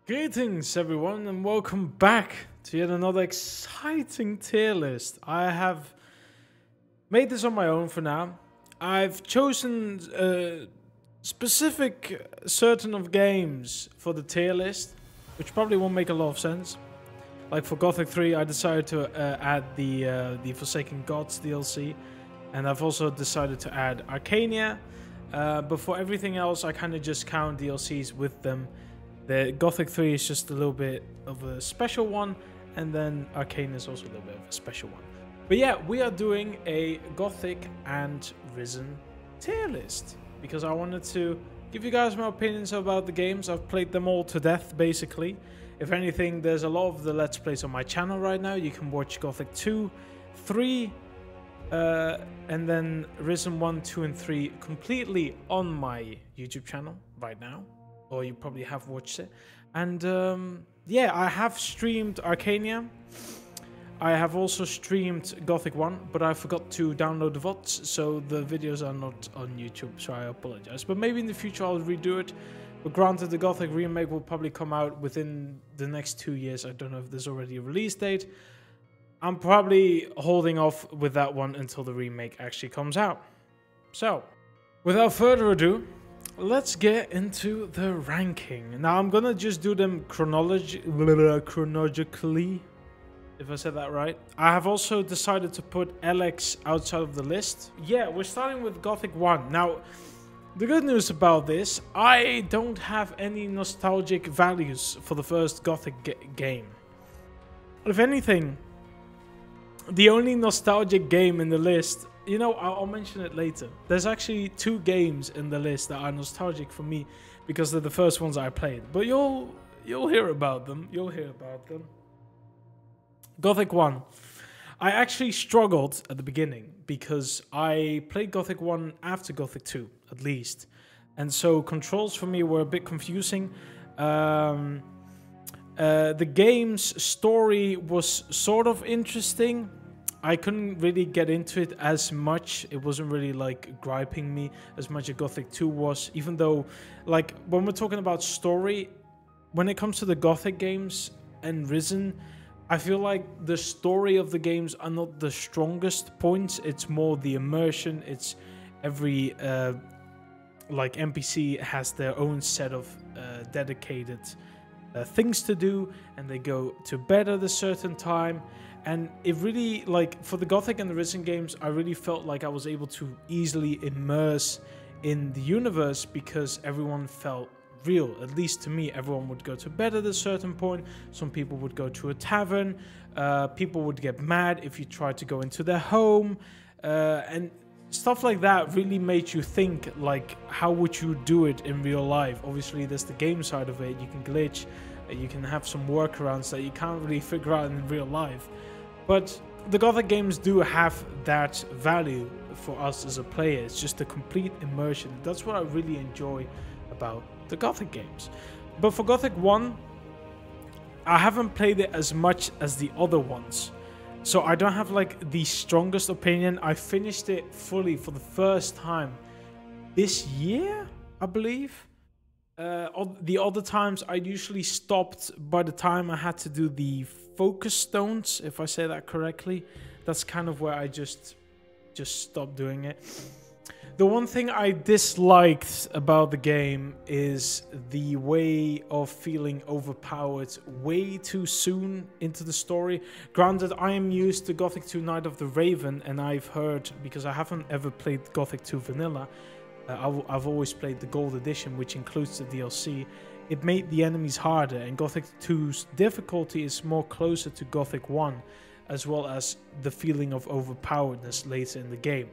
Greetings everyone and welcome back to yet another exciting tier list. I have made this on my own for now. I've chosen a specific certain of games for the tier list, which probably won't make a lot of sense. Like for Gothic 3 I decided to add the Forsaken Gods DLC, and I've also decided to add Arcania, but for everything else I kind of just count DLCs with them. The Gothic 3 is just a little bit of a special one, and then Arcane is also a little bit of a special one. But yeah, we are doing a Gothic and Risen tier list, because I wanted to give you guys my opinions about the games. I've played them all to death, basically. If anything, there's a lot of the Let's Plays on my channel right now. You can watch Gothic 2, 3, and then Risen 1, 2, and 3 completely on my YouTube channel right now. Or you probably have watched it. And yeah, I have streamed Arcania. I have also streamed Gothic 1, but I forgot to download the VODs, so the videos are not on YouTube, so I apologize. But maybe in the future I'll redo it. But granted, the Gothic remake will probably come out within the next 2 years. I don't know if there's already a release date. I'm probably holding off with that one until the remake actually comes out. So, without further ado, let's get into the ranking. Now I'm gonna just do them chronologically, if I said that right. I have also decided to put LX outside of the list. Yeah, we're starting with Gothic 1. Now, the good news about this, I don't have any nostalgic values for the first Gothic game. If anything, the only nostalgic game in the list, you know, I'll mention it later. There's actually 2 games in the list that are nostalgic for me because they're the first ones I played. But you'll hear about them. You'll hear about them. Gothic 1. I actually struggled at the beginning because I played Gothic 1 after Gothic 2, at least. And so controls for me were a bit confusing. The game's story was sort of interesting. I couldn't really get into it as much. It wasn't really like griping me as much as Gothic 2 was, even though, like, when we're talking about story, when it comes to the Gothic games and Risen, I feel like the story of the games are not the strongest points. It's more the immersion. It's every like NPC has their own set of dedicated things to do, and they go to bed at a certain time. And it really, like, for the Gothic and the Risen games, I really felt like I was able to easily immerse in the universe because everyone felt real. At least to me, everyone would go to bed at a certain point. Some people would go to a tavern. People would get mad if you tried to go into their home. And stuff like that really made you think, like, how would you do it in real life? Obviously, there's the game side of it. You can glitch. You can have some workarounds that you can't really figure out in real life. But the Gothic games do have that value for us as a player. It's just a complete immersion. That's what I really enjoy about the Gothic games. But for Gothic 1, I haven't played it as much as the other ones. So I don't have like the strongest opinion. I finished it fully for the first time this year, I believe. The other times I usually stopped by the time I had to do the focus stones, if I say that correctly. That's kind of where I just stopped doing it. The one thing I disliked about the game is the way of feeling overpowered way too soon into the story. Granted, I am used to Gothic 2 Night of the Raven, and I've heard, because I haven't ever played Gothic 2 Vanilla, I've always played the Gold Edition, which includes the DLC. It made the enemies harder, and Gothic 2's difficulty is more closer to Gothic 1, as well as the feeling of overpoweredness later in the game.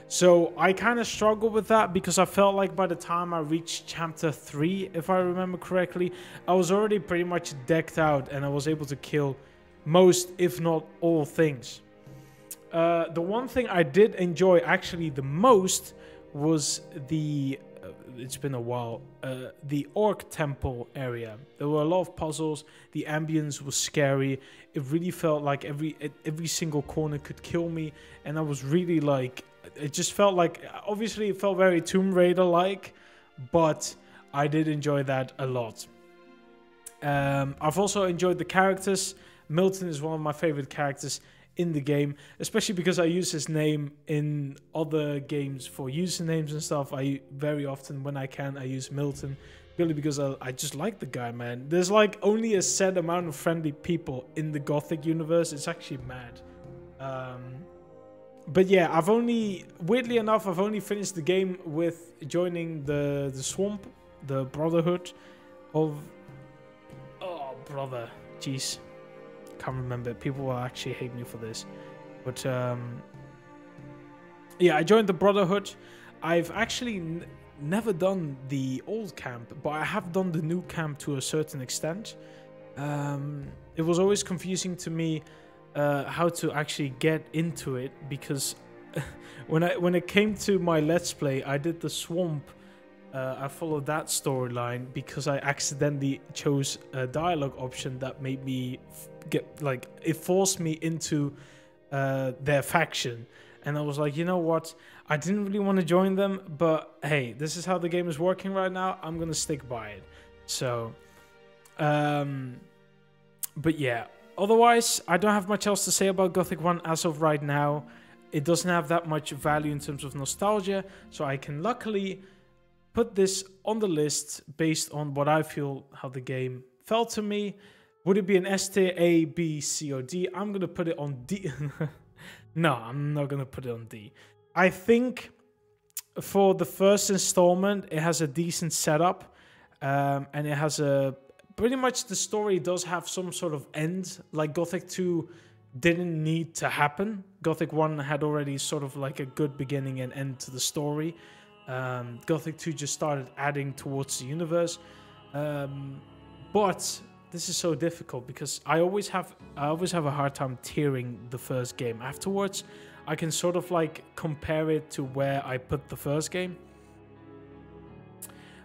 So I kind of struggled with that because I felt like by the time I reached chapter 3, if I remember correctly, I was already pretty much decked out and I was able to kill most, if not all, things. The one thing I did enjoy actually the most was the it's been a while, the Orc Temple area. There were a lot of puzzles. The ambience was scary. It really felt like every single corner could kill me, and I was really like, it just felt like, obviously it felt very Tomb Raider like, but I did enjoy that a lot. I've also enjoyed the characters. Milton is one of my favorite characters in the game, especially because I use his name in other games for usernames and stuff. I very often, when I can, I use Milton, purely because I just like the guy, man. There's like only a set amount of friendly people in the Gothic universe. It's actually mad. But yeah, weirdly enough, I've only finished the game with joining the swamp, the Brotherhood of... Oh, brother. Jeez. Can't remember. People will actually hate me for this. But, yeah, I joined the Brotherhood. I've actually never done the old camp, but I have done the new camp to a certain extent. It was always confusing to me how to actually get into it, because when it came to my Let's Play, I did the swamp. I followed that storyline because I accidentally chose a dialogue option that made me it forced me into their faction. And I was like, you know what? I didn't really want to join them, but hey, this is how the game is working right now. I'm going to stick by it. So, but yeah, otherwise, I don't have much else to say about Gothic 1 as of right now. It doesn't have that much value in terms of nostalgia, so I can luckily put this on the list based on what I feel how the game felt to me. Would it be an S tier, A, B, C, or D? I'm going to put it on D. No, I'm not going to put it on D. I think for the first installment, it has a decent setup. And it has a... Pretty much the story does have some sort of end. Like Gothic 2 didn't need to happen. Gothic 1 had already sort of like a good beginning and end to the story. Gothic 2 just started adding towards the universe. But this is so difficult because I always have a hard time tiering the first game. Afterwards, I can sort of like compare it to where I put the first game.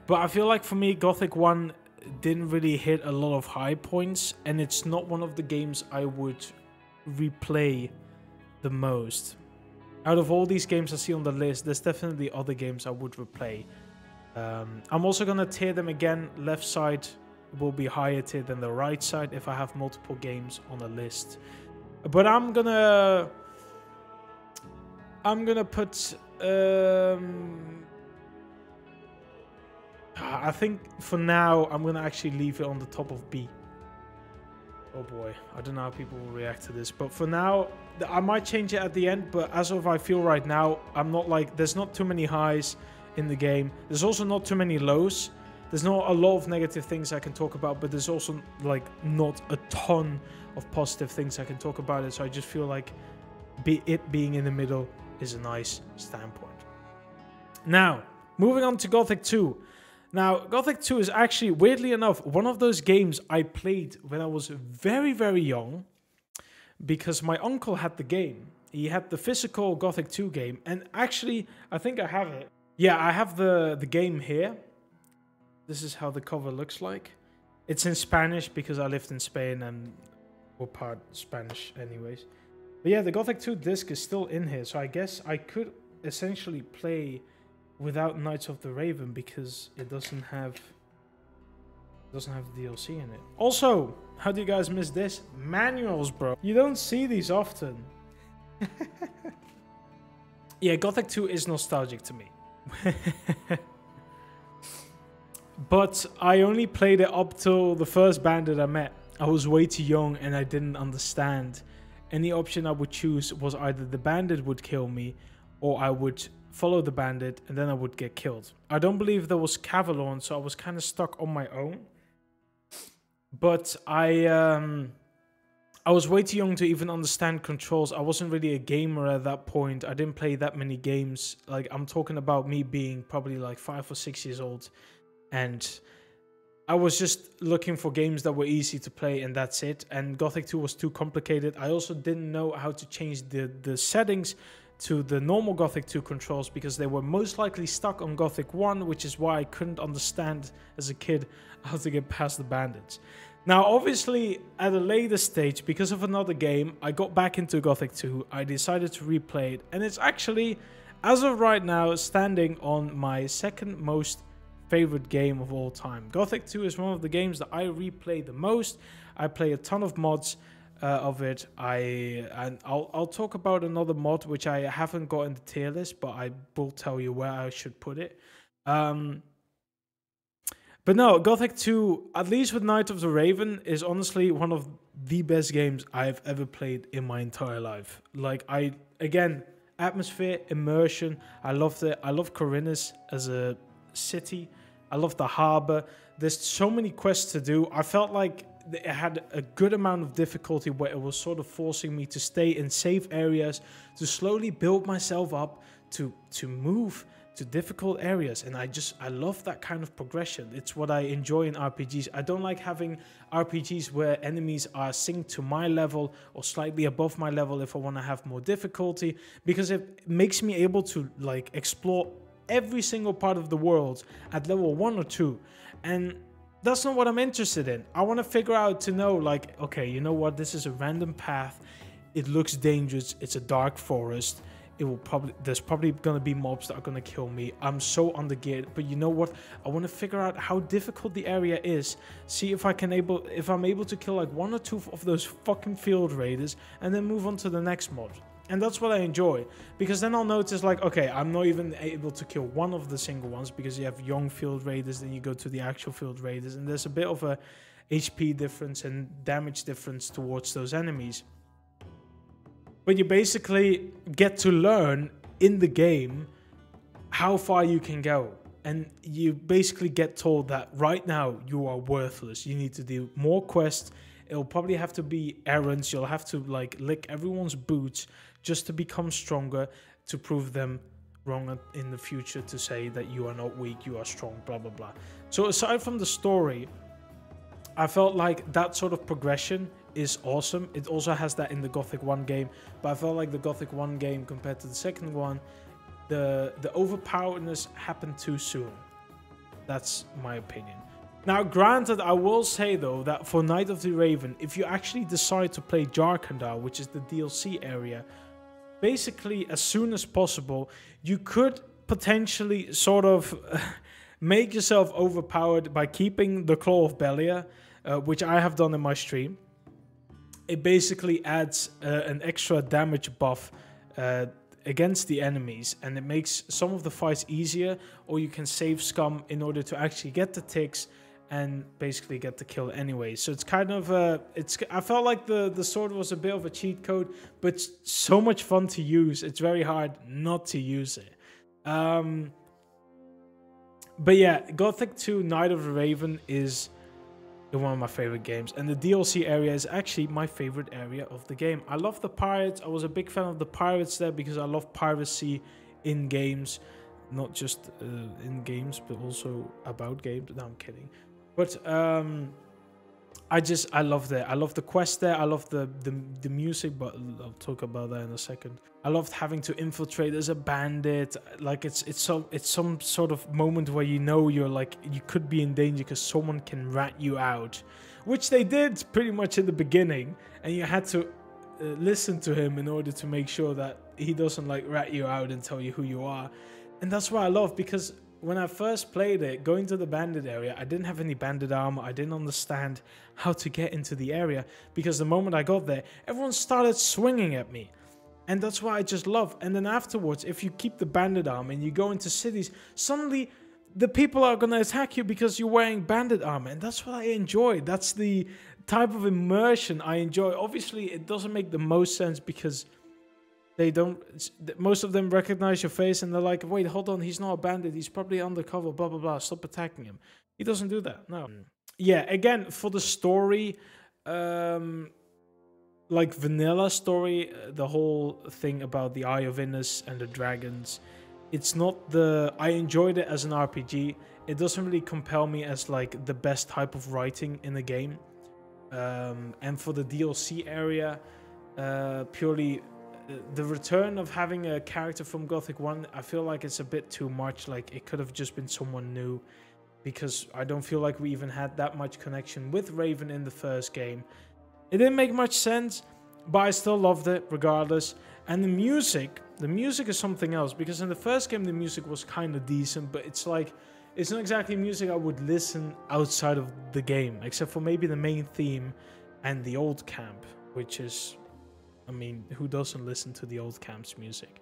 But I feel like for me, Gothic 1 didn't really hit a lot of high points, and it's not one of the games I would replay the most. Out of all these games I see on the list, there's definitely other games I would replay. I'm also going to tier them again. Left side will be higher tier than the right side if I have multiple games on a list. But I'm gonna put... I think for now, I'm going to actually leave it on the top of B. Oh boy, I don't know how people will react to this. But for now, I might change it at the end. But as of I feel right now, I'm not like... There's not too many highs in the game. There's also not too many lows. There's not a lot of negative things I can talk about. But there's also like not a ton of positive things I can talk about it. So I just feel like it being in the middle is a nice standpoint. Now, moving on to Gothic 2. Now, Gothic 2 is actually, weirdly enough, one of those games I played when I was very, very young, because my uncle had the game. He had the physical Gothic 2 game, and actually, I think I have it. Yeah, I have the game here. This is how the cover looks like. It's in Spanish because I lived in Spain and we're part Spanish anyways. But yeah, the Gothic 2 disc is still in here, so I guess I could essentially play without Knights of the Raven because it doesn't have DLC in it. Also, how do you guys miss this? Manuals, bro. You don't see these often. Yeah, Gothic 2 is nostalgic to me. But I only played it up till the first bandit I met. I was way too young and I didn't understand. Any option I would choose was either the bandit would kill me or I would follow the bandit and then I would get killed. I don't believe there was Cavalon, so I was kind of stuck on my own. But I was way too young to even understand controls. I wasn't really a gamer at that point. I didn't play that many games. Like, I'm talking about me being probably like 5 or 6 years old. And I was just looking for games that were easy to play and that's it. And Gothic 2 was too complicated. I also didn't know how to change the settings to the normal Gothic 2 controls because they were most likely stuck on Gothic 1, which is why I couldn't understand as a kid how to get past the bandits. Now, obviously, at a later stage, because of another game, I got back into Gothic 2. I decided to replay it, and it's actually, as of right now, standing on my second most favorite game of all time. Gothic 2 is one of the games that I replay the most. I play a ton of mods of it. I'll talk about another mod which I haven't got in the tier list, but I will tell you where I should put it. But no, Gothic 2, at least with Night of the Raven, is honestly one of the best games I've ever played in my entire life. Like, again, atmosphere, immersion, I loved it. I love Corinnes as a city. I love the harbor. There's so many quests to do. I felt like it had a good amount of difficulty where it was sort of forcing me to stay in safe areas, to slowly build myself up, to move to difficult areas. And I love that kind of progression. It's what I enjoy in RPGs. I don't like having RPGs where enemies are synced to my level or slightly above my level if I want to have more difficulty, because it makes me able to like explore every single part of the world at level 1 or 2. And that's not what I'm interested in. I want to figure out to know, like, okay, you know what? This is a random path. It looks dangerous. It's a dark forest. There's probably going to be mobs that are going to kill me. I'm so undergeared, but you know what? I want to figure out how difficult the area is. See if I'm able to kill like 1 or 2 of those fucking field raiders and then move on to the next mob. And that's what I enjoy, because then I'll notice like, okay, I'm not even able to kill one of the single ones because you have young field raiders, then you go to the actual field raiders, and there's a bit of a HP difference and damage difference towards those enemies. But you basically get to learn in the game how far you can go. And you basically get told that right now you are worthless. You need to do more quests. It'll probably have to be errands. You'll have to like lick everyone's boots just to become stronger, to prove them wrong in the future, to say that you are not weak, you are strong, blah, blah, blah. So aside from the story, I felt like that sort of progression is awesome. It also has that in the Gothic 1 game, but I felt like the Gothic 1 game compared to the second one, the overpoweredness happened too soon. That's my opinion. Now, granted, I will say though that for Night of the Raven, if you actually decide to play Jarkandar, which is the DLC area, basically as soon as possible, you could potentially sort of make yourself overpowered by keeping the Claw of Belia, which I have done in my stream. It basically adds an extra damage buff against the enemies, and it makes some of the fights easier, or you can save scum in order to actually get the ticks and basically get the kill anyway. So it's kind of I felt like the sword was a bit of a cheat code, but so much fun to use. It's very hard not to use it. But yeah, Gothic 2 Night of the Raven is one of my favorite games, and the DLC area is actually my favorite area of the game. I love the pirates. I was a big fan of the pirates there because I love piracy in games, not just in games, but also about games. No, I'm kidding. But I love that. I love the quest there. I love the music, but I'll talk about that in a second. I loved having to infiltrate as a bandit. Like it's some sort of moment where you know you're like, you could be in danger because someone can rat you out, which they did pretty much in the beginning, and you had to listen to him in order to make sure that he doesn't like rat you out and tell you who you are. And that's what I love, because when I first played it, going to the bandit area, I didn't have any bandit armor. I didn't understand how to get into the area, because the moment I got there, everyone started swinging at me. And that's what I just love. And then afterwards, if you keep the bandit armor and you go into cities, suddenly the people are going to attack you because you're wearing bandit armor. And that's what I enjoy. That's the type of immersion I enjoy. Obviously, it doesn't make the most sense because most of them recognize your face and they're like, wait, hold on, he's not a bandit, he's probably undercover, blah, blah, blah, stop attacking him. He doesn't do that, no. Yeah, again, for the story, like vanilla story, the whole thing about the Eye of Innis and the dragons, it's not I enjoyed it as an RPG. It doesn't really compel me as like the best type of writing in the game. And for the DLC area, purely the return of having a character from Gothic 1, I feel like it's a bit too much. Like, it could have just been someone new, because I don't feel like we even had that much connection with Raven in the first game. It didn't make much sense, but I still loved it regardless. And the music is something else, because in the first game the music was kind of decent, but it's like it's not exactly music I would listen outside of the game, except for maybe the main theme and the old camp, which is, I mean, who doesn't listen to the old camp's music?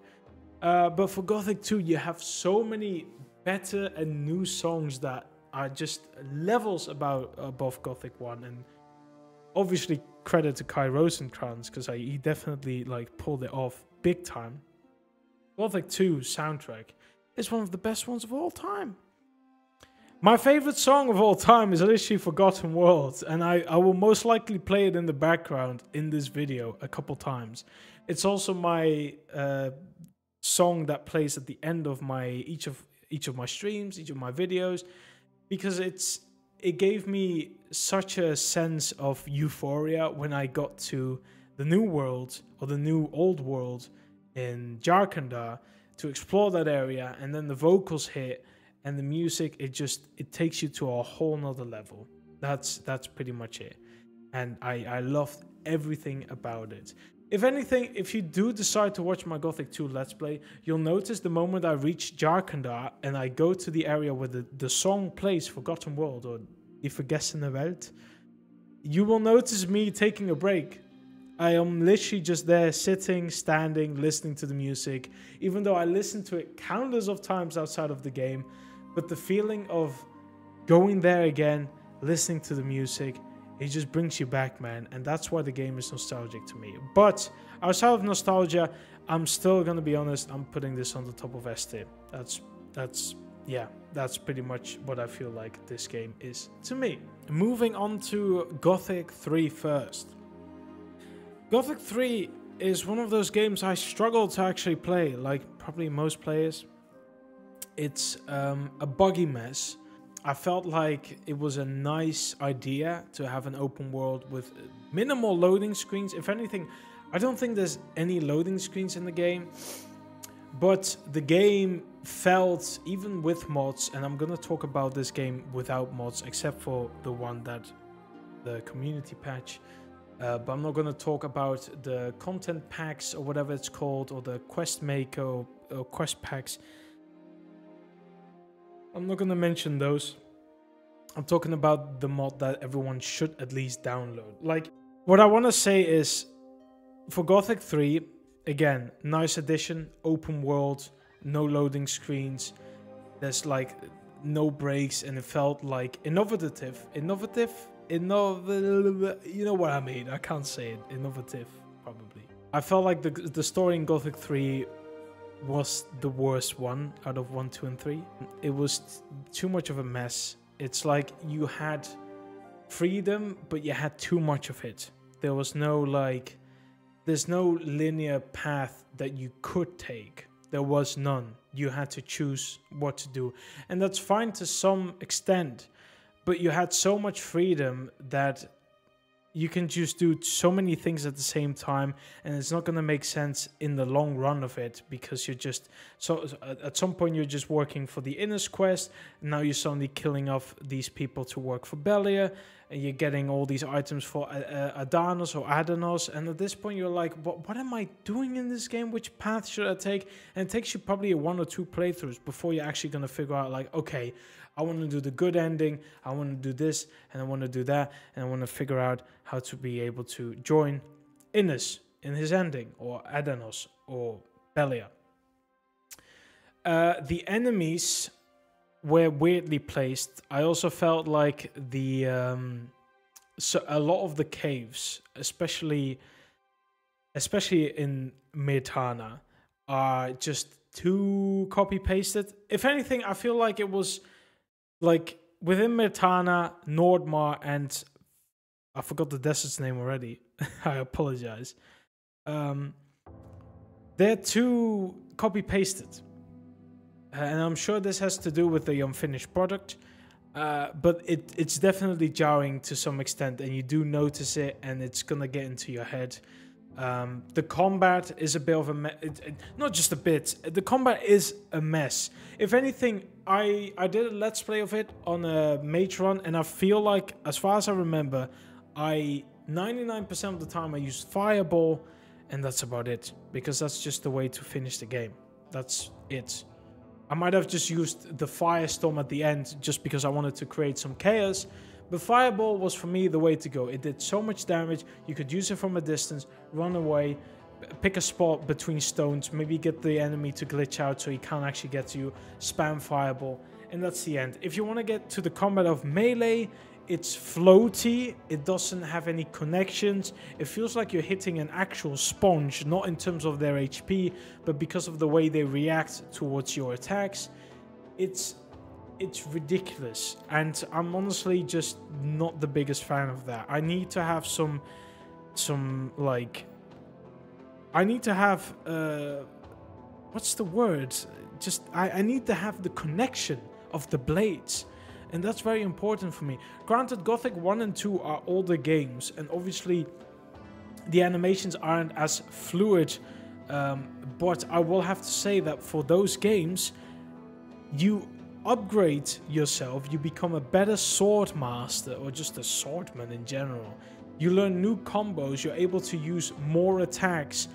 But for Gothic 2, you have so many better and new songs that are just levels above Gothic 1, and obviously credit to Kai Rosenkrantz, because he definitely like pulled it off big time. Gothic 2 soundtrack is one of the best ones of all time. My favorite song of all time is literally Forgotten World, and I will most likely play it in the background in this video a couple times. It's also my song that plays at the end of each of my streams, each of my videos, because it gave me such a sense of euphoria when I got to the new world, or the new old world in Jarkandar, to explore that area, and then the vocals hit and the music, it takes you to a whole nother level. That's pretty much it. And I loved everything about it. If anything, if you do decide to watch my Gothic 2 Let's Play, you'll notice the moment I reach Jarkandar and I go to the area where the song plays, Forgotten World, or Die Vergessene Welt, you will notice me taking a break. I am literally just there, sitting, standing, listening to the music, even though I listened to it countless of times outside of the game. But the feeling of going there again, listening to the music, it just brings you back, man. And that's why the game is nostalgic to me. But outside of nostalgia, I'm still going to be honest, I'm putting this on the top of S tier. That's pretty much what I feel like this game is to me. Moving on to Gothic 3 first. Gothic 3 is one of those games I struggle to actually play, like probably most players. It's a buggy mess. I felt like it was a nice idea to have an open world with minimal loading screens. If anything, I don't think there's any loading screens in the game. But the game felt, even with mods, and I'm going to talk about this game without mods, except for the one that, the community patch. But I'm not going to talk about the content packs or whatever it's called, or the quest maker or quest packs. I'm not going to mention those. I'm talking about the mod that everyone should at least download. Like, what I want to say is, for Gothic 3, again, nice addition, open world, no loading screens. There's like no breaks, and it felt like innovative. You know what I mean? I can't say it. Innovative, probably. I felt like the story in Gothic 3 was the worst one out of 1, 2, and 3. It was too much of a mess. It's like you had freedom, but you had too much of it. There was there's no linear path that you could take. There was none. You had to choose what to do. And that's fine to some extent, but you had so much freedom that you can just do so many things at the same time, and it's not going to make sense in the long run of it, because you're just, so at some point you're just working for the Innes quest, and now you're suddenly killing off these people to work for Belia, and you're getting all these items for Adanos or Adanos, and at this point you're like, what am I doing in this game? Which path should I take? And it takes you probably 1 or 2 playthroughs before you're actually going to figure out, like, okay, I want to do the good ending, I want to do this, and I want to do that, and I want to figure out how to be able to join Innes in his ending, or Adanos, or Belia. The enemies were weirdly placed. I also felt like so a lot of the caves, especially in Mirtana, are just too copy-pasted. If anything, I feel like it was like within Mirtana, Nordmar, and I forgot the desert's name already. I apologize. They're too copy-pasted. And I'm sure this has to do with the unfinished product. But it's definitely jarring to some extent, and you do notice it, and it's going to get into your head. The combat is a bit of a not just a bit. The combat is a mess. If anything, I did a let's play of it on a mage run, and I feel like, as far as I remember, 99% of the time I used fireball, and that's about it, because that's just the way to finish the game. That's it. I might have just used the Firestorm at the end just because I wanted to create some chaos. But Fireball was for me the way to go. It did so much damage. You could use it from a distance, run away, pick a spot between stones, maybe get the enemy to glitch out so he can't actually get to you, spam Fireball, and that's the end. If you want to get to the combat of Melee, it's floaty, it doesn't have any connections, it feels like you're hitting an actual sponge, not in terms of their HP, but because of the way they react towards your attacks. It's ridiculous, and I'm honestly just not the biggest fan of that. I need to have some like, I need to have, what's the word? Just, I need to have the connection of the blades. And that's very important for me. Granted, Gothic 1 and 2 are older games, and obviously the animations aren't as fluid, but I will have to say that for those games, you upgrade yourself, you become a better sword master, or just a swordman in general. You learn new combos, you're able to use more attacks,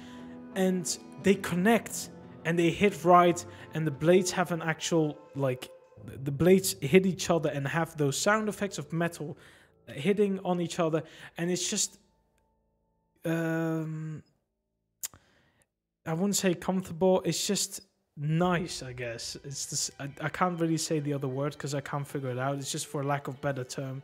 and they connect, and they hit right, and the blades have an actual, like, the blades hit each other and have those sound effects of metal hitting on each other, and it's just, I wouldn't say comfortable, it's just nice, I guess. It's this, I can't really say the other word because I can't figure it out. It's just for lack of better term.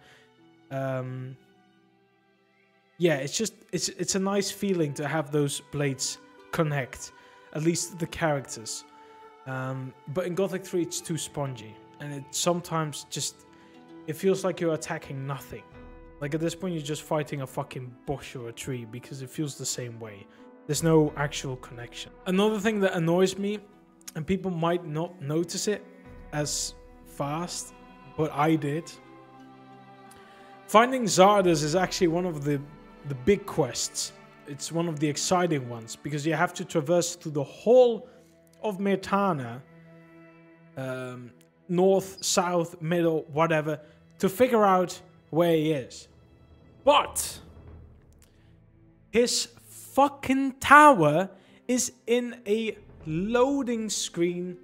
Yeah, it's just, it's a nice feeling to have those blades connect, at least the characters. But in Gothic 3 it's too spongy, and it sometimes just, it feels like you're attacking nothing. Like at this point you're just fighting a fucking bush or a tree because it feels the same way. There's no actual connection. Another thing that annoys me, and people might not notice it as fast, but I did. Finding Zardas is actually one of the big quests. It's one of the exciting ones because you have to traverse through the whole of Mirtana, north, south, middle, whatever, to figure out where he is. But his fucking tower is in a loading screenshot,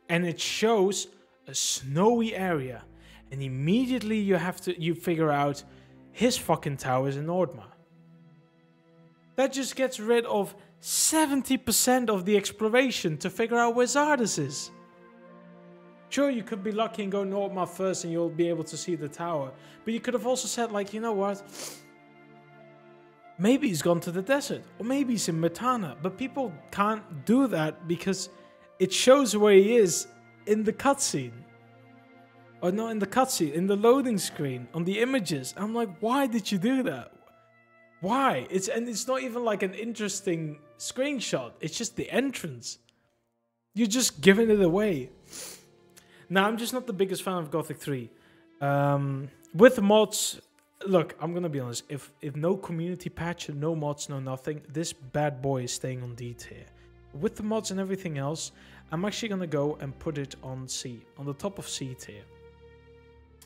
and it shows a snowy area, and immediately you figure out his fucking tower is in Nordma. That just gets rid of 70% of the exploration to figure out where Zardas is. Sure, you could be lucky and go Nordma first and you'll be able to see the tower. But you could have also said, like, you know what? Maybe he's gone to the desert. Or maybe he's in Mirtana. But people can't do that because it shows where he is in the cutscene. Or not in the cutscene, in the loading screen, on the images. I'm like, why did you do that? Why? It's not even like an interesting screenshot. It's just the entrance. You're just giving it away. Now, I'm just not the biggest fan of Gothic 3. With mods, look, I'm gonna be honest. If no community patch, no mods, no nothing, this bad boy is staying on D tier. With the mods and everything else, I'm actually gonna go and put it on C, on the top of C tier.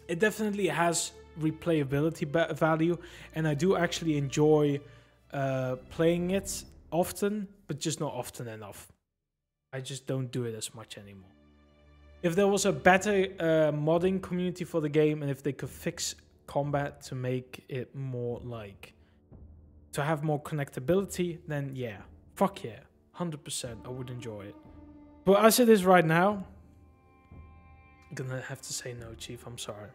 It definitely has replayability value, and I do actually enjoy playing it often, but just not often enough. I just don't do it as much anymore. If there was a better modding community for the game, and if they could fix combat to make it more like, to have more connectability, then yeah, fuck yeah, 100% I would enjoy it. But as it is right now, I'm gonna have to say no, Chief, I'm sorry.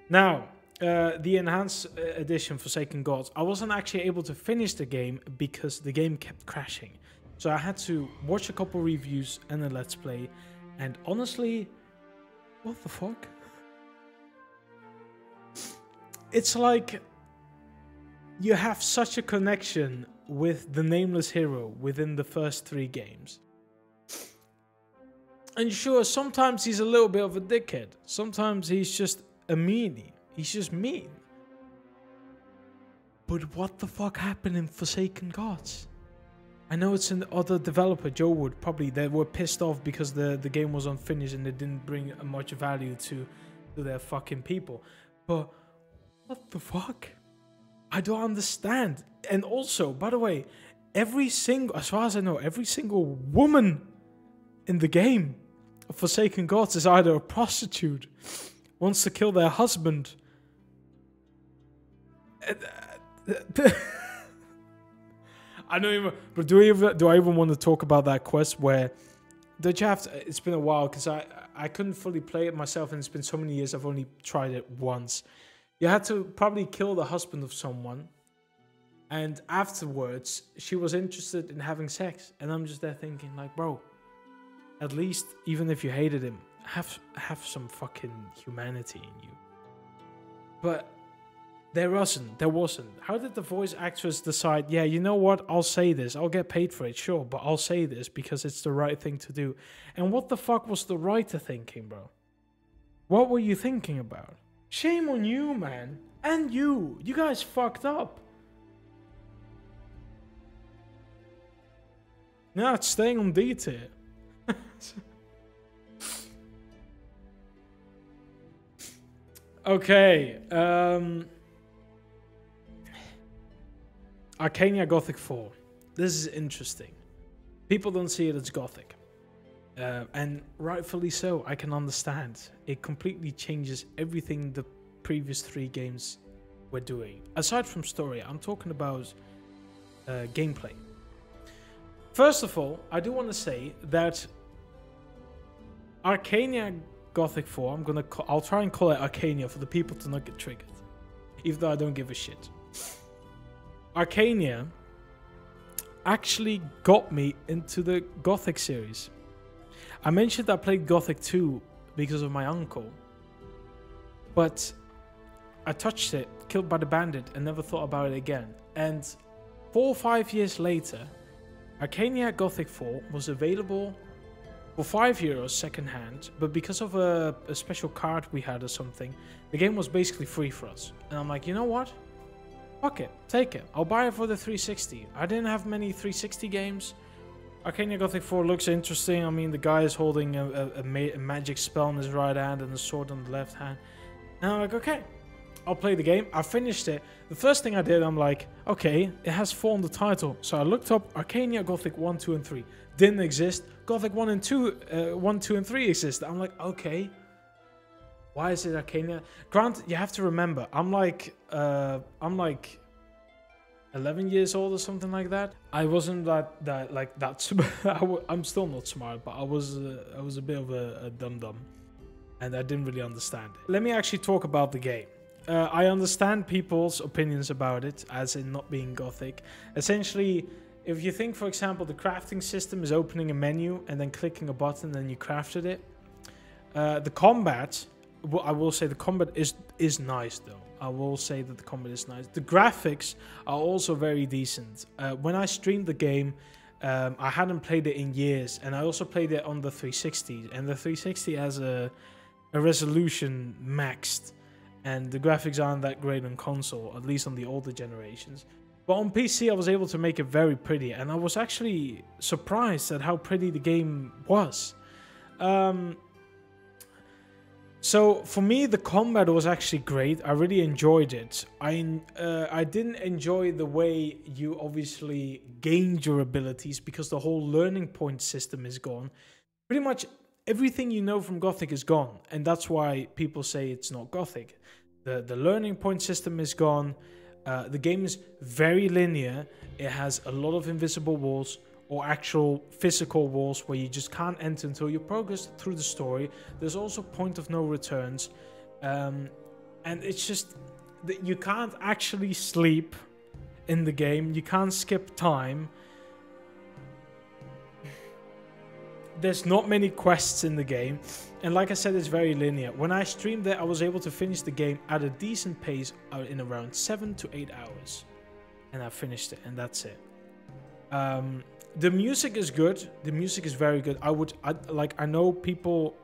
Now, the enhanced edition Forsaken Gods, I wasn't actually able to finish the game because the game kept crashing. So I had to watch a couple reviews and a let's play, and honestly, what the fuck? It's like you have such a connection with the nameless hero within the first 3 games. And sure, sometimes he's a little bit of a dickhead. Sometimes he's just a meanie. He's just mean. But what the fuck happened in Forsaken Gods? I know it's an other developer, Joe Wood, probably. They were pissed off because the game was unfinished and it didn't bring much value to their fucking people. But what the fuck? I don't understand. And also, by the way, every single, as far as I know, every single woman in the game of Forsaken Gods is either a prostitute, wants to kill their husband. I don't even. But do I even want to talk about that quest where? Don't you have to, it's been a while because I couldn't fully play it myself, and it's been so many years. I've only tried it once. You had to probably kill the husband of someone, and afterwards she was interested in having sex, and I'm just there thinking like, bro, at least even if you hated him, have some fucking humanity in you. But there wasn't. How did the voice actress decide, yeah, you know what, I'll say this. I'll get paid for it, sure, but I'll say this because it's the right thing to do. And what the fuck was the writer thinking, bro? What were you thinking about? Shame on you, man. And you. You guys fucked up. No, it's staying on D tier. Okay. Arcania Gothic 4. This is interesting. People don't see it as Gothic. And rightfully so, I can understand. It completely changes everything the previous 3 games were doing. Aside from story, I'm talking about gameplay. First of all, I do want to say that Arcania Gothic 4, I'll try and call it Arcania for the people to not get triggered. Even though I don't give a shit. Arcania actually got me into the Gothic series. I mentioned I played Gothic 2 because of my uncle. But I touched it, killed by the bandit, and never thought about it again. And 4 or 5 years later, Arcania Gothic 4 was available for €5 secondhand, but because of a special card we had or something, the game was basically free for us. And I'm like, you know what? Fuck it, take it. I'll buy it for the 360. I didn't have many 360 games. Arcania Gothic 4 looks interesting. I mean, the guy is holding a magic spell in his right hand and a sword on the left hand. And I'm like, okay, I'll play the game. I finished it. The first thing I did, I'm like, okay, it has 4 on the title. So I looked up Arcania Gothic 1, 2, and 3. Didn't exist. Gothic 1 and 2, 1, 2, and 3 exist. I'm like, okay. Why is it Arcania? Grant, you have to remember, I'm like 11 years old or something like that. I wasn't that smart. I'm still not smart, but I was a bit of a dum-dum, and I didn't really understand it. Let me actually talk about the game. I understand people's opinions about it, as in not being Gothic. Essentially, if you think, for example, the crafting system is opening a menu and then clicking a button and you crafted it. The combat, I will say the combat is nice though. I will say that the combat is nice. The graphics are also very decent. When I streamed the game, I hadn't played it in years, and I also played it on the 360, and the 360 has a resolution maxed, and the graphics aren't that great on console, at least on the older generations. But on PC, I was able to make it very pretty, and I was actually surprised at how pretty the game was. So for me, the combat was actually great. I really enjoyed it. I didn't enjoy the way you obviously gained your abilities, because the whole learning point system is gone. Pretty much everything you know from Gothic is gone, and that's why people say it's not Gothic. The learning point system is gone. The game is very linear. It has a lot of invisible walls, or actual physical walls where you just can't enter until you progress through the story. There's also point of no returns. And it's just that you can't actually sleep in the game. You can't skip time. There's not many quests in the game. And like I said, it's very linear. When I streamed it, I was able to finish the game at a decent pace in around 7 to 8 hours. And I finished it, and that's it. The music is good. The music is very good. I know people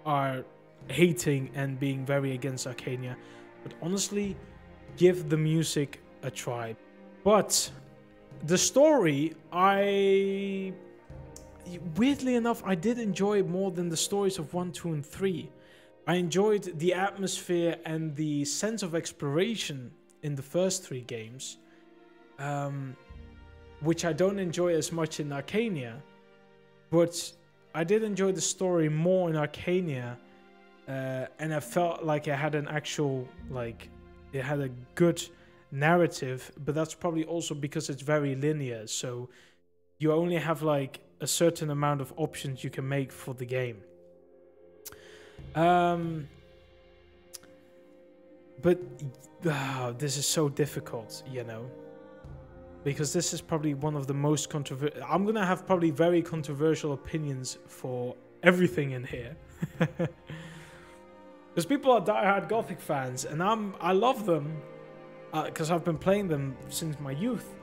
are hating and being very against Arcania, but honestly, give the music a try. But the story, weirdly enough, I did enjoy it more than the stories of 1, 2, and 3. I enjoyed the atmosphere and the sense of exploration in the first 3 games. Which I don't enjoy as much in Arcania, but I did enjoy the story more in Arcania, and I felt like it had an actual, like, it had a good narrative, but that's probably also because it's very linear, so you only have like a certain amount of options you can make for the game. But this is so difficult, you know, because this is probably one of the most controversial. I'm gonna have probably very controversial opinions for everything in here, because people are diehard Gothic fans, and I love them because I've been playing them since my youth.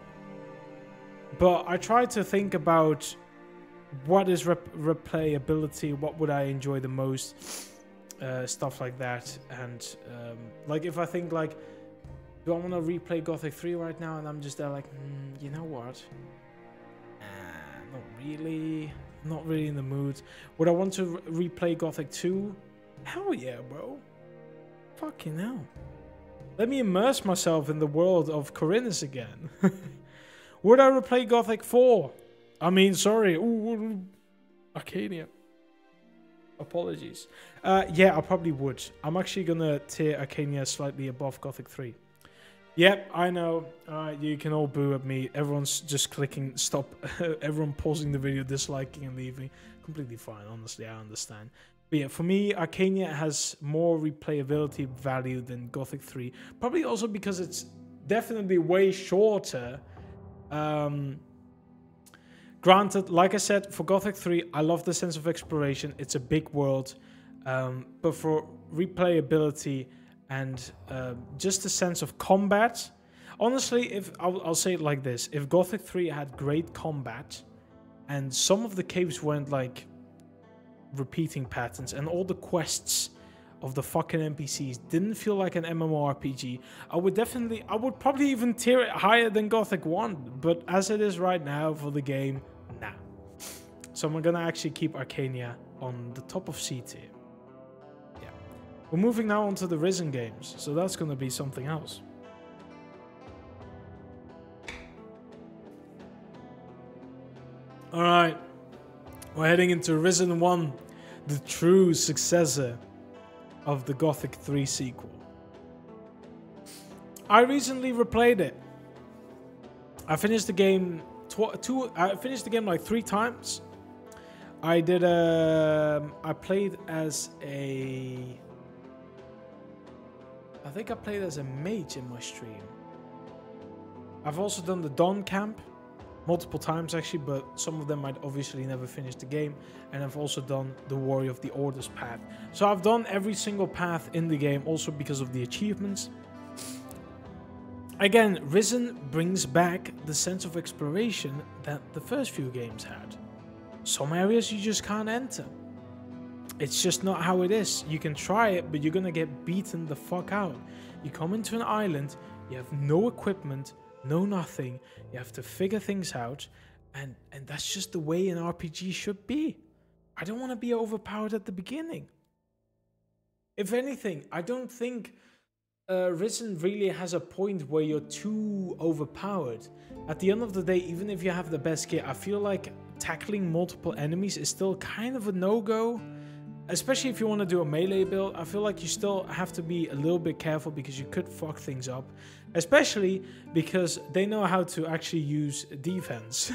But I try to think about what is replayability, what would I enjoy the most, stuff like that. And like if I think like, do I want to replay Gothic 3 right now? And I'm just there like, you know what? Not really. Not really in the mood. Would I want to replay Gothic 2? Hell yeah, bro. Fucking hell. Let me immerse myself in the world of Corinthus again. Would I replay Gothic 4? I mean, sorry. Ooh, Arcania. Apologies. Yeah, I probably would. I'm actually going to tier Arcania slightly above Gothic 3. Yep, I know. You can all boo at me. Everyone's just clicking stop. Everyone pausing the video, disliking and leaving. Completely fine, honestly. I understand. But yeah, for me, Arcania has more replayability value than Gothic 3. Probably also because it's definitely way shorter. Granted, like I said, for Gothic 3, I love the sense of exploration. It's a big world. But for replayability and just the sense of combat, honestly, if I'll say it like this. If Gothic 3 had great combat and some of the caves weren't like repeating patterns and all the quests of the fucking NPCs didn't feel like an MMORPG, I would probably even tier it higher than Gothic 1, but as it is right now for the game, nah. So I'm gonna actually keep Arcania on the top of C tier. Yeah. We're moving now on to the Risen games, so that's gonna be something else. Alright. We're heading into Risen 1, the true successor of the Gothic 3 sequel. I recently replayed it. I finished the game I finished the game like 3 times. I played as I think I played as a mage in my stream. I've also done the Dawn Camp multiple times actually, but some of them I'd obviously never finished the game, and I've also done the Warrior of the Orders path. So I've done every single path in the game, also because of the achievements. Again, Risen brings back the sense of exploration that the first few games had. Some areas you just can't enter. It's just not how it is. You can try it, but you're gonna get beaten the fuck out. You come into an island, you have no equipment, no nothing, you have to figure things out, and that's just the way an RPG should be. I don't want to be overpowered at the beginning. If anything, I don't think Risen really has a point where you're too overpowered. At the end of the day, even if you have the best gear, I feel like tackling multiple enemies is still kind of a no-go. Especially if you want to do a melee build, I feel like you still have to be a little bit careful because you could fuck things up. Especially because they know how to actually use defense.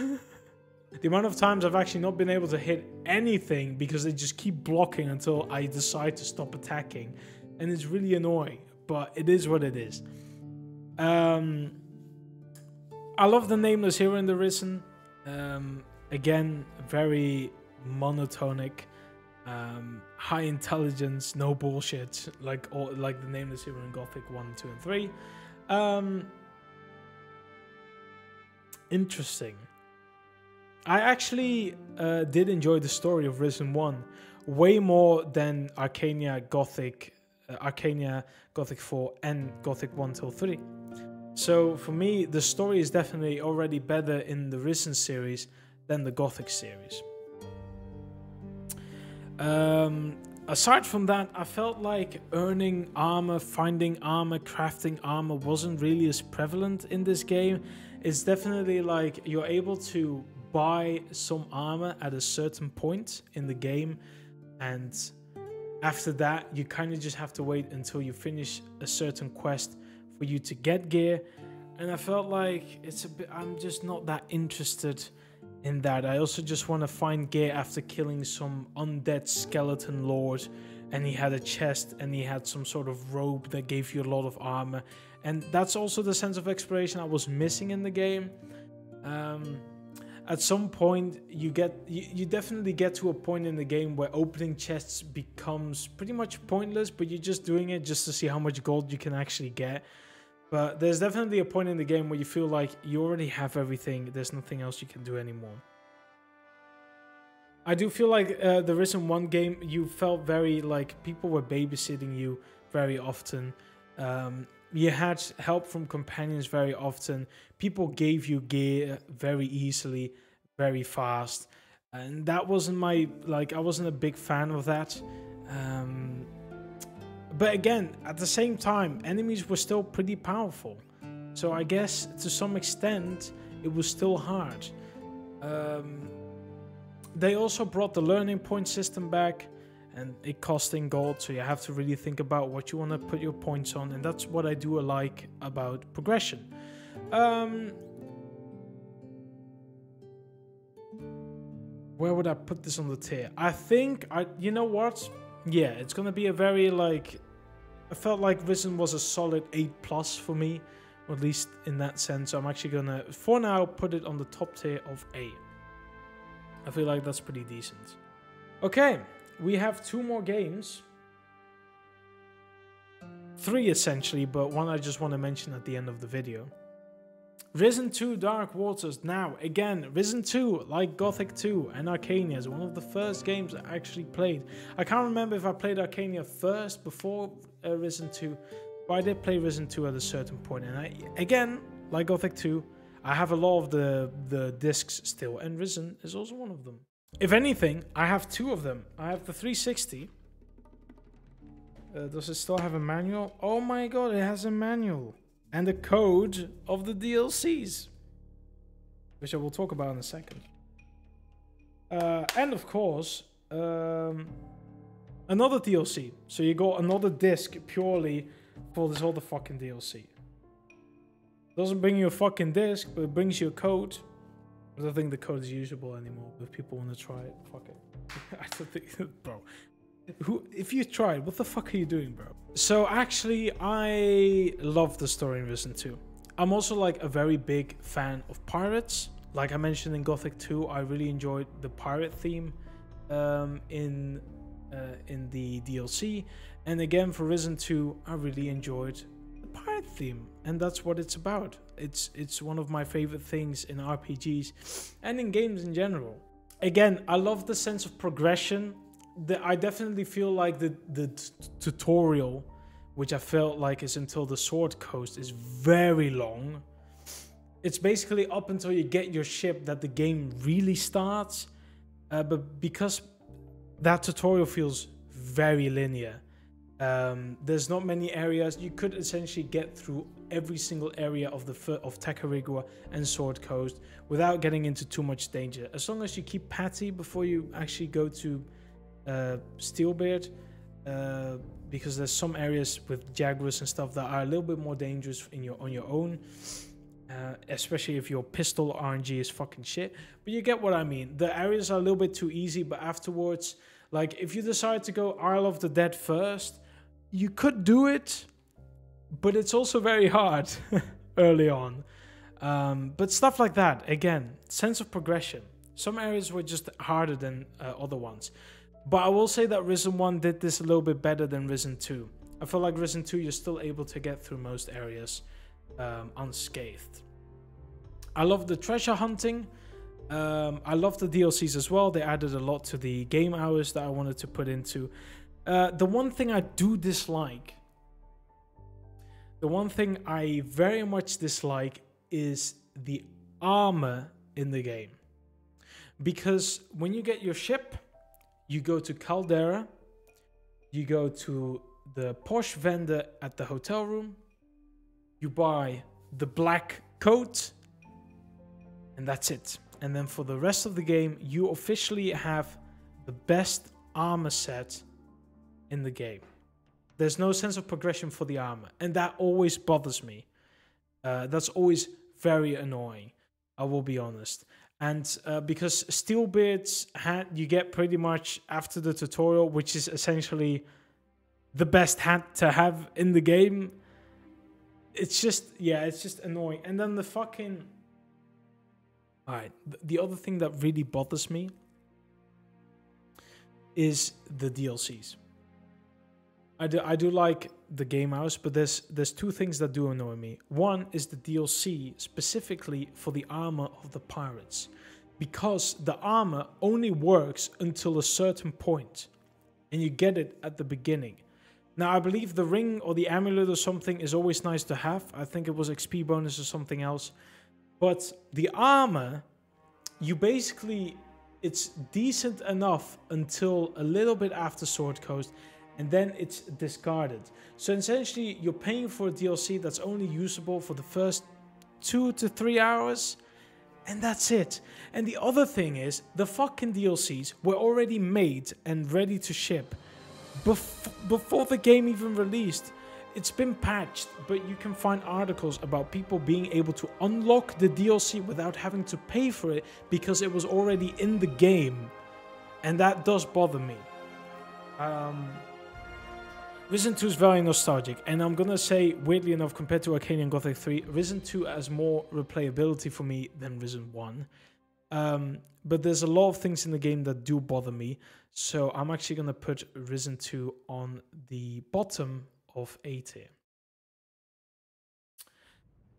The amount of times I've actually not been able to hit anything because they just keep blocking until I decide to stop attacking. And it's really annoying, but it is what it is. I love the Nameless Hero in the Risen. Again, very monotonic. High intelligence, no bullshit, like the Nameless Hero in Gothic 1, 2, and 3. Interesting. I actually did enjoy the story of Risen 1 way more than Arcania, Gothic 4, and Gothic 1 till 3. So for me, the story is definitely already better in the Risen series than the Gothic series. Aside from that, I felt like earning armor, finding armor, crafting armor wasn't really as prevalent in this game. It's definitely like you're able to buy some armor at a certain point in the game, and after that you kind of just have to wait until you finish a certain quest for you to get gear. And I felt like I'm just not that interested in that. I also just want to find gear after killing some undead skeleton lord, and he had a chest and he had some sort of robe that gave you a lot of armor, and that's also the sense of exploration I was missing in the game. At some point you definitely get to a point in the game where opening chests becomes pretty much pointless, but you're just doing it just to see how much gold you can actually get. But there's definitely a point in the game where you feel like you already have everything, there's nothing else you can do anymore. I do feel like the Risen 1 game, you felt very like people were babysitting you very often. You had help from companions very often. People gave you gear very easily, very fast. And that wasn't I wasn't a big fan of that. But again, at the same time, enemies were still pretty powerful. So I guess to some extent, it was still hard. They also brought the learning point system back, and it costing gold, so you have to really think about what you want to put your points on, and that's what I do like about progression. Where would I put this on the tier? I think, you know what? Yeah, it's gonna be a very I felt like Risen was a solid 8+ for me, or at least in that sense. So I'm actually gonna, for now, put it on the top tier of A. I feel like that's pretty decent. Okay, we have 2 more games. 3 essentially, but one I just want to mention at the end of the video. Risen 2 Dark Waters. Now, again, Risen 2, like Gothic 2 and Arcania, is one of the first games I actually played. I can't remember if I played Arcania first before Risen 2, but I did play Risen 2 at a certain point. And again, like Gothic 2, I have a lot of the discs still, and Risen is also one of them. If anything, I have 2 of them. I have the 360. Does it still have a manual? Oh my god, it has a manual. And the code of the DLCs, which I will talk about in a second. And of course, another DLC. So you got another disc purely for this other fucking DLC. Doesn't bring you a fucking disc, but it brings you a code. I don't think the code is usable anymore, but if people want to try it, fuck it. I don't think, bro. If you tried, what the fuck are you doing, bro? So actually, I love the story in Risen 2. I'm also like a very big fan of pirates. Like I mentioned in Gothic 2, I really enjoyed the pirate theme in the DLC. And again, for Risen 2, I really enjoyed the pirate theme. And that's what it's about. It's one of my favorite things in RPGs and in games in general. Again, I love the sense of progression. I definitely feel like the tutorial, which I felt like is until the Sword Coast, is very long. It's basically up until you get your ship that the game really starts. But because that tutorial feels very linear, there's not many areas. You could essentially get through every single area of Tacarigua and Sword Coast without getting into too much danger. As long as you keep Patty before you actually go to Steelbeard, because there's some areas with Jaguars and stuff that are a little bit more dangerous on your own, especially if your pistol RNG is fucking shit. But you get what I mean. The areas are a little bit too easy, but afterwards, like if you decide to go Isle of the Dead first, you could do it, but it's also very hard early on. But stuff like that, again, sense of progression. Some areas were just harder than other ones. But I will say that Risen 1 did this a little bit better than Risen 2. I feel like Risen 2, you're still able to get through most areas unscathed. I love the treasure hunting. I love the DLCs as well. They added a lot to the game hours that I wanted to put into. The one thing I do dislike, the one thing I very much dislike is the armor in the game. Because when you get your ship, you go to Caldera, you go to the posh vendor at the hotel room, you buy the black coat, and that's it. And then for the rest of the game, you officially have the best armor set in the game. There's no sense of progression for the armor, and that always bothers me. That's always very annoying, I will be honest. And because Steelbeard's hat you get pretty much after the tutorial, which is essentially the best hat to have in the game. It's just, yeah, it's just annoying. And then the fucking... Alright, the other thing that really bothers me is the DLCs. I do like the game house, but there's two things that do annoy me. One is the DLC specifically for the armor of the pirates, because the armor only works until a certain point, and you get it at the beginning. Now, I believe the ring or the amulet or something is always nice to have. I think it was XP bonus or something else. But the armor, you basically, it's decent enough until a little bit after Sword Coast, and then it's discarded. So essentially, you're paying for a DLC that's only usable for the first 2 to 3 hours, and that's it. And the other thing is, the fucking DLCs were already made and ready to ship before the game even released. It's been patched, but you can find articles about people being able to unlock the DLC without having to pay for it because it was already in the game. And that does bother me. Risen 2 is very nostalgic, and I'm gonna say, weirdly enough, compared to Arcane Gothic 3, Risen 2 has more replayability for me than Risen 1. But there's a lot of things in the game that do bother me, so I'm actually gonna put Risen 2 on the bottom of A tier.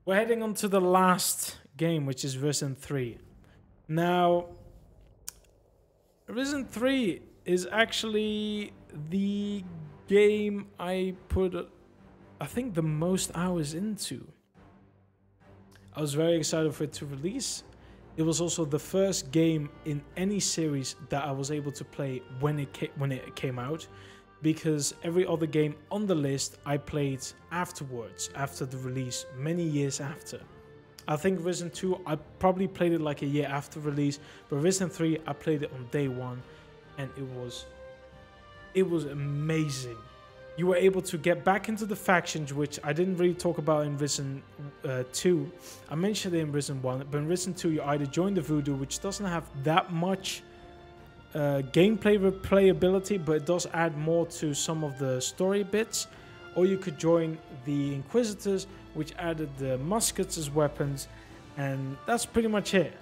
We're heading on to the last game, which is Risen 3. Now, Risen 3 is actually the game I put, I think, the most hours into. I was very excited for it to release. It was also the first game in any series that I was able to play when it came out, because every other game on the list I played afterwards, after the release, many years after. I think Risen 2, I probably played it like a year after release, but Risen 3, I played it on day one, and it was amazing. You were able to get back into the factions, which I didn't really talk about in Risen 2. I mentioned it in Risen 1, but in Risen 2 you either join the Voodoo, which doesn't have that much gameplay replayability, but it does add more to some of the story bits, or you could join the Inquisitors, which added the muskets as weapons, and that's pretty much it.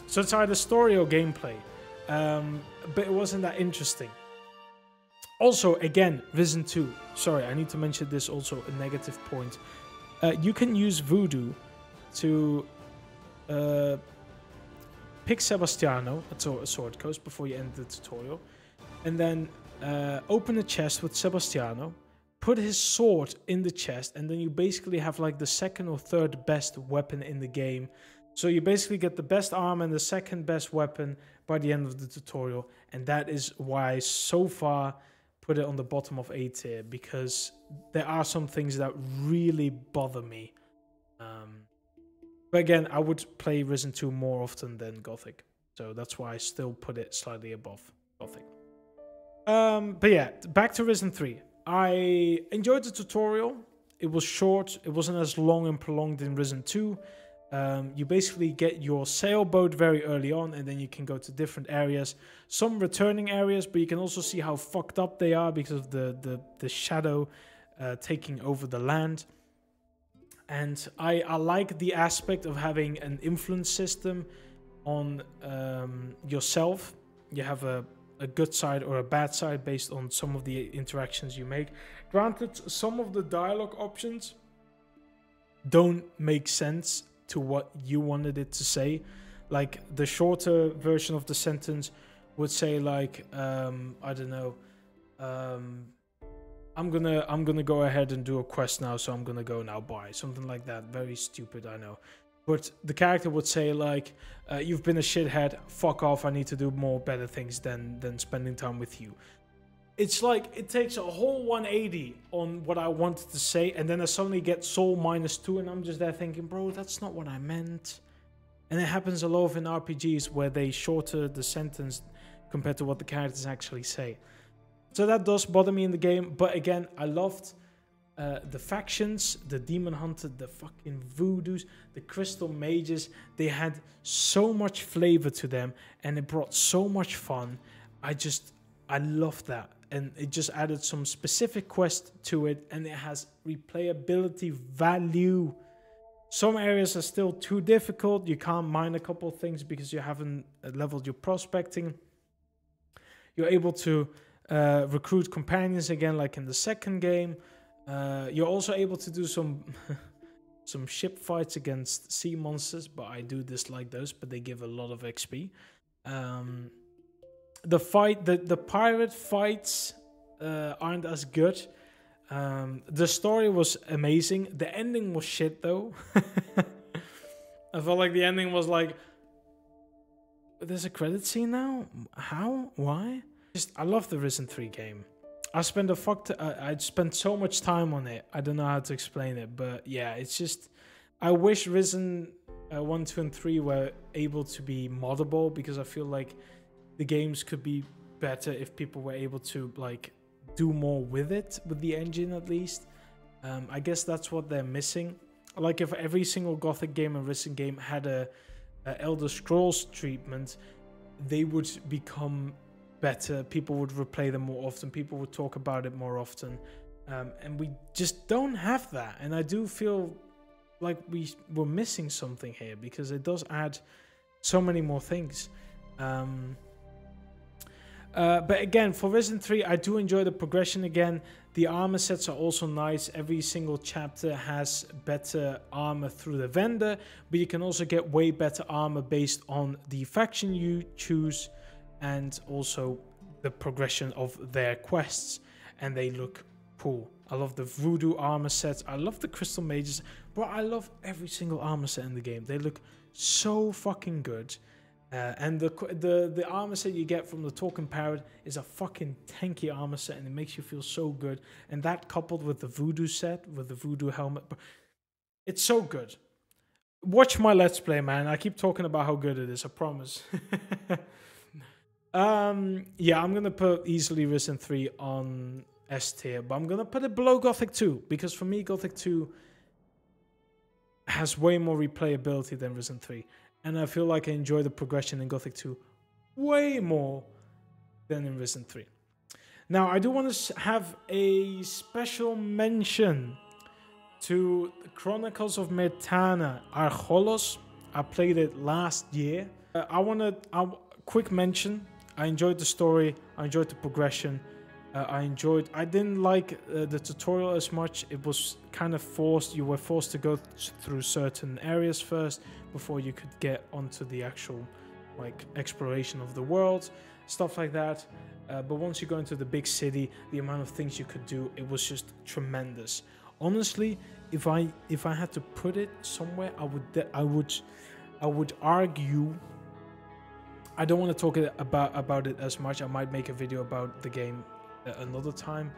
So it's either story or gameplay, but it wasn't that interesting. Also, again, Risen 2. Sorry, I need to mention this also, a negative point. You can use Voodoo to pick Sebastiano at Sword Coast before you end the tutorial, and then open a chest with Sebastiano, put his sword in the chest, and then you basically have like the second or third best weapon in the game. So you basically get the best armor and the second best weapon by the end of the tutorial, and that is why I so far put it on the bottom of A tier, because there are some things that really bother me. But again, I would play Risen 2 more often than Gothic, so that's why I still put it slightly above Gothic. But yeah, back to Risen 3. I enjoyed the tutorial. It was short. It wasn't as long and prolonged in Risen 2. You basically get your sailboat very early on, and then you can go to different areas. Some returning areas, but you can also see how fucked up they are because of the shadow taking over the land. And I like the aspect of having an influence system on yourself. You have a good side or a bad side based on some of the interactions you make. Granted, some of the dialogue options don't make sense to what you wanted it to say. Like, the shorter version of the sentence would say like, I don't know, I'm gonna go ahead and do a quest now, so I'm gonna go now, bye. Something like that. Very stupid, I know. But the character would say like, you've been a shithead, fuck off, I need to do more better things than spending time with you. It's like, it takes a whole 180 on what I wanted to say, and then I suddenly get soul -2, and I'm just there thinking, bro, that's not what I meant. And it happens a lot in RPGs where they shorter the sentence compared to what the characters actually say. So that does bother me in the game. But again, I loved the factions, the Demon Hunter, the fucking Voodoos, the Crystal Mages. They had so much flavor to them and it brought so much fun. I loved that. And it just added some specific quest to it, and it has replayability value. Some areas are still too difficult. You can't mine a couple of things because you haven't leveled your prospecting. You're able to recruit companions again, like in the second game. You're also able to do some some ship fights against sea monsters, but I do dislike those, but they give a lot of XP. The pirate fights aren't as good. The story was amazing. The ending was shit though. I felt like the ending was like, there's a credit scene now? How? Why? I love the Risen 3 game. I spent so much time on it. I don't know how to explain it, but yeah, it's just, I wish Risen 1, 2, and 3 were able to be moddable, because I feel like the games could be better if people were able to like do more with it, with the engine at least. I guess that's what they're missing. Like if every single Gothic game and Risen game had a Elder Scrolls treatment, they would become better. People would replay them more often. People would talk about it more often. And we just don't have that. And I do feel like we're missing something here, because it does add so many more things. But again, for Risen 3, I do enjoy the progression again. The armor sets are also nice. Every single chapter has better armor through the vendor, but you can also get way better armor based on the faction you choose and also the progression of their quests, and they look cool. I love the Voodoo armor sets. I love the Crystal Mages. Bro, I love every single armor set in the game. They look so fucking good. And the armor set you get from the Talking Parrot is a fucking tanky armor set, and it makes you feel so good. And that coupled with the Voodoo set, with the Voodoo helmet, it's so good. Watch my Let's Play, man. I keep talking about how good it is, I promise. Yeah, I'm gonna put easily Risen 3 on S tier, but I'm gonna put it below Gothic 2, because for me Gothic 2 has way more replayability than Risen 3. And I feel like I enjoy the progression in Gothic 2 way more than in Risen 3. Now, I do want to have a special mention to Chronicles of Mirtana Archolos. I played it last year. Quick mention. I enjoyed the story. I enjoyed the progression. I didn't like the tutorial as much. It was kind of forced. You were forced to go through certain areas first before you could get onto the actual like exploration of the world, stuff like that. But once you go into the big city, the amount of things you could do, it was just tremendous. Honestly, if I had to put it somewhere, I would argue. I don't want to talk about it as much. I might make a video about the game another time,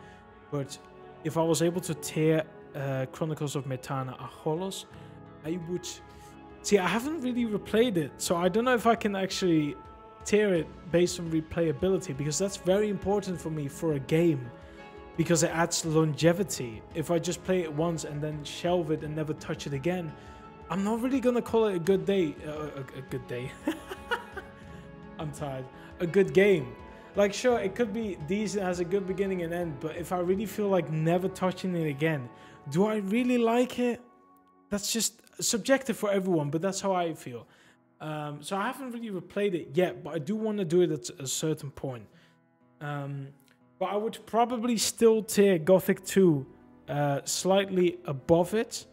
but if I was able to tear Chronicles of Mirtana Archolos, I would. See, I haven't really replayed it, so I don't know if I can actually tear it based on replayability, because that's very important for me for a game, because it adds longevity. If I just play it once and then shelve it and never touch it again, I'm not really gonna call it a good day. A good day. I'm tired. A good game. Like, sure, it could be decent, has a good beginning and end, but if I really feel like never touching it again, do I really like it? That's just subjective for everyone, but that's how I feel. So I haven't really replayed it yet, but I do want to do it at a certain point. But I would probably still tier Gothic 2 slightly above it,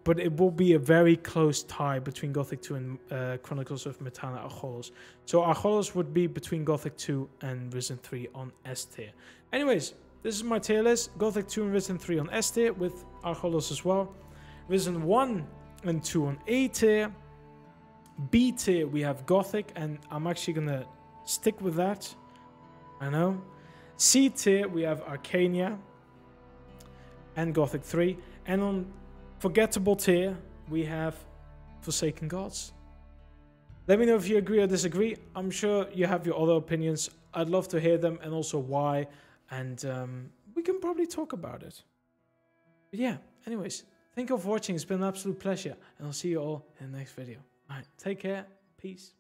but it will be a very close tie between Gothic 2 and Chronicles of Mirtana Archolos. So Archolos would be between Gothic 2 and Risen 3 on S tier. Anyways, this is my tier list. Gothic 2 and Risen 3 on S tier, with Archolos as well. Risen 1 and 2 on A tier. B tier, we have Gothic, and I'm actually going to stick with that. I know. C tier, we have Arcania and Gothic 3. And on Forgettable tier, we have Forsaken Gods. Let me know if you agree or disagree. I'm sure you have your other opinions. I'd love to hear them and also why. And we can probably talk about it. But yeah, anyways, thank you for watching. It's been an absolute pleasure. And I'll see you all in the next video. All right, take care. Peace.